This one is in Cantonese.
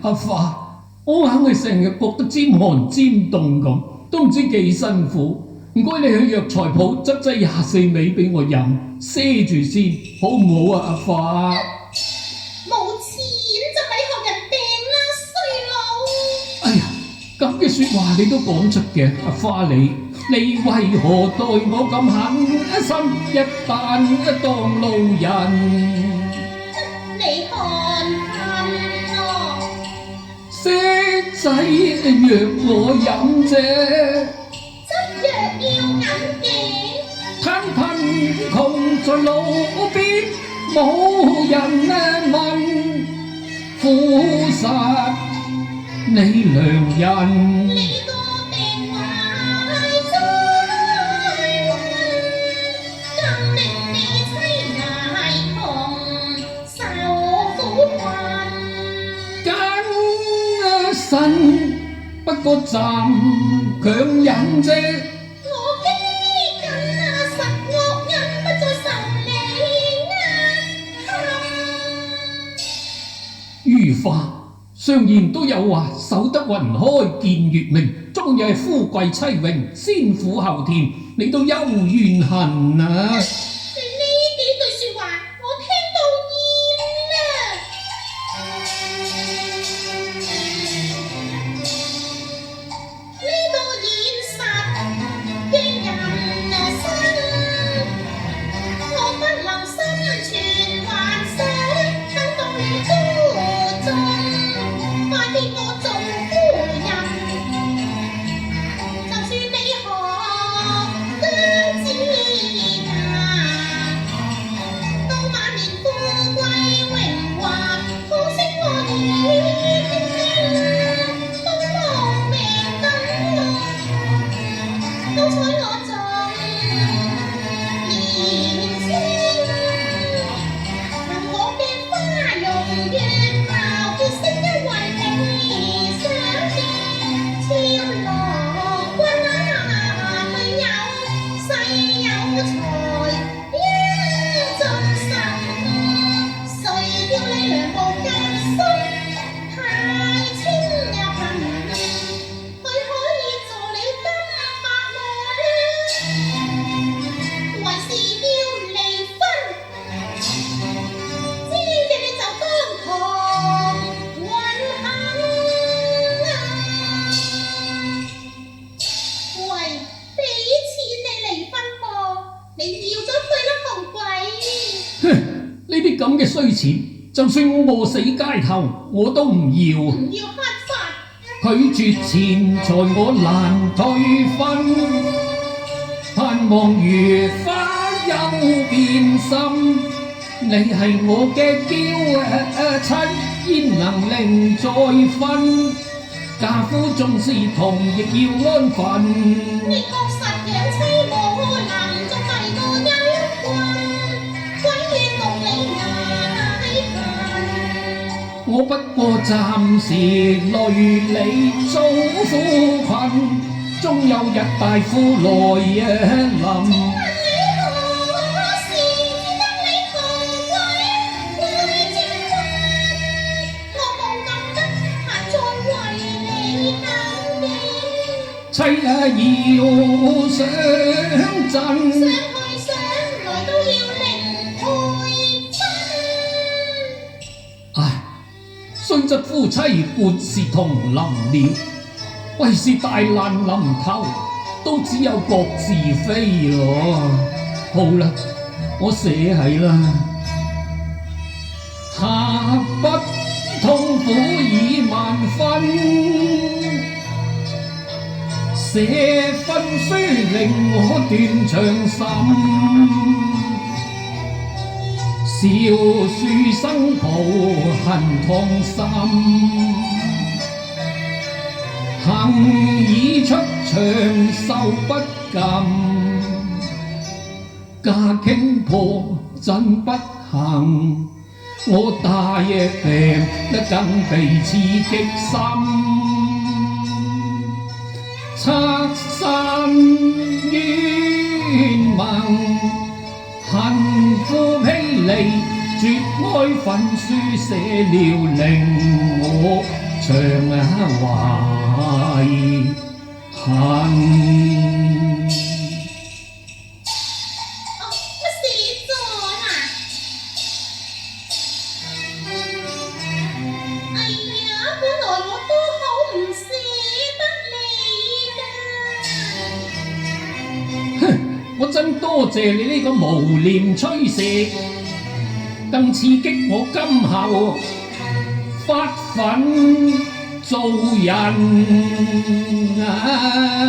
阿花，我硬係成日覺得尖寒尖凍咁，都唔知幾辛苦。唔該，你去藥材鋪執劑24味俾我飲，賒住先，好唔好啊？阿花，冇錢就咪學人病啦，衰佬！哎呀，咁嘅説話你都講出嘅，阿花你為何對我咁狠心？一旦當路人，你看看我，賒仔藥我飲啫。執藥要銀嘅，攤貧窮在路邊，冇人問，苦實你良人。你個病壞再運，更令你妻捱窮受苦困。艱辛不過暫強忍啫。我幾緊實惡人不再受你於花常言都有話，守得雲開見月明，終有富貴妻榮，先苦後甜，你都有怨恨啊！呢幾句説話我聽到厭啦。呢個現實嘅人生，我不能心存幻想，等到你高中，快別我做夫人。就算你學得知到晚年富貴榮華，可惜我已經都亡命等我，好彩我仲年青，憑我嘅花容月貌，結識一位理想嘅俏郎君啊，佢有勢有財英俊神，誰叫你良無隔心，太清又貧，佢可以做你金髮郎，為是要離婚，知嘅你就當堂運行喂，俾錢你離婚噃，你要咗佢啦，窮鬼！哼，呢啲咁嘅衰錢，就算我餓死街頭，我都唔要。唔要黑髮，拒絕錢財我難退婚，盼望如花又變心。你係我嘅嬌妻，焉能另再婚？嫁夫縱是同，亦要安分。你確實養妻冇能，仲迷個憂鬱，鬼怨共你捱貧。我不過暫時累你遭苦困，終有日大富來臨。妻要上陣，想去想來都要另配婚。唉，雖則夫妻本是同林鳥，為是大難臨頭，都只有各自飛咯。好啦，我捨係啦，下筆痛苦已萬分。寫婚書令我斷腸心，笑書生抱恨痛心，行已出牆受不禁，家傾破真不幸，我大病得更被刺激心。拆散冤盟，恨苦霹靂，絕愛焚書寫了令我長懷恨。乜事咗啊？哎呀，本來我都好唔捨得你㗎。哼，我真多謝你呢個無廉吹射，更刺激我今後發奮做人啊！